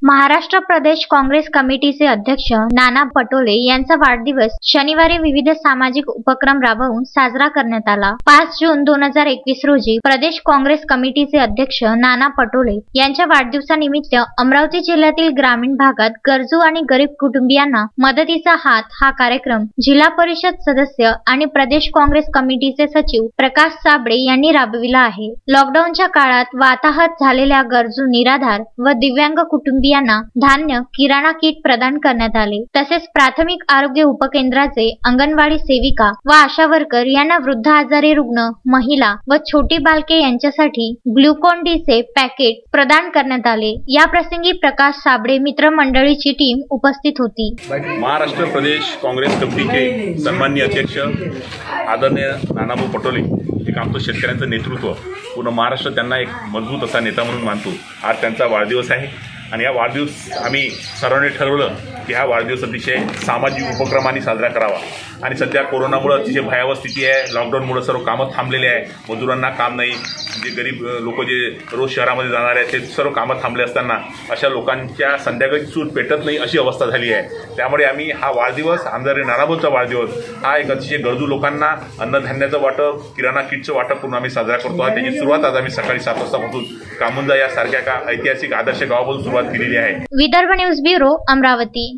महाराष्ट्र प्रदेश काँग्रेस कमिटीचे अध्यक्ष नाना पटोले यांचा वाढदिवस शनिवारी विविध सामाजिक उपक्रम राबवून साजरा करण्यात आला। 5 जून 2021 रोजी प्रदेश काँग्रेस कमिटीचे अध्यक्ष नाना पटोले यांच्या वाढदिवसानिमित्त अमरावती जिल्ह्यातील ग्रामीण भागात गरजू आणि गरीब कुटुंबियांना मदतीचा हात हा कार्यक्रम जिल्हा परिषद सदस्य आणि प्रदेश काँग्रेस कमिटीचे सचिव प्रकाश साबळे यांनी राबविला आहे। लॉकडाऊनच्या काळात वाताहत झालेल्या गरजू निराधार व दिव्यांग कुटुंबियांना धान्य, किराणा किट प्रदान करण्यात आले। तसेच प्राथमिक आरोग्य उपकेंद्राचे अंगणवाडी सेविका व आशा वर्कर यांना वृद्ध आजारी रुग्ण, महिला व छोटी बालके यांच्यासाठी ग्लुकॉन डी चे पॅकेट प्रदान करण्यात आले। या प्रसंगी प्रकाश साबळे मित्रमंडळीची टीम उपस्थित होती। महाराष्ट्र प्रदेश काँग्रेस कमिटीचे सन्माननीय अध्यक्ष आदरणीय नानाभाऊ पटोले, एक आमचं शेतकऱ्यांचं नेतृत्व पूर्ण महाराष्ट्र त्यांना एक मजबूत असा नेता म्हणून मानतो। आज त्यांचा वाढदिवस आहे आणि या वाढदिवस आम्ही सर्वांनी ठरवलं की हा वाढदिवस अतिशय सामाजिक उपक्रमांनी साजरा करावा। आणि सध्या कोरोनामुळे अतिशय भयावह स्थिती आहे। लॉकडाऊनमुळे सर्व कामं थांबलेले आहे, मजुरांना काम नाही, जे गरीब लोक जे रोज शहरामध्ये जाणार आहेत ते सर्व कामं थांबले असताना अशा लोकांच्या संध्याकाळी चूल पेटत नाही अशी अवस्था झाली आहे। त्यामुळे आम्ही हा वाढदिवस आमदार नानाभाऊचा वाढदिवस हा एक अतिशय गरजू लोकांना अन्नधान्याचं वाटप, किराणा किटचं वाटप करून आम्ही साजरा करतो आहे। त्याची सुरुवात आज आम्ही सकाळी 7 वाजतापासून कामुंजा यासारख्या ऐतिहासिक आदर्श गावापासून सुरुवात केलेली आहे। Vidarbha news bureau, Amravati.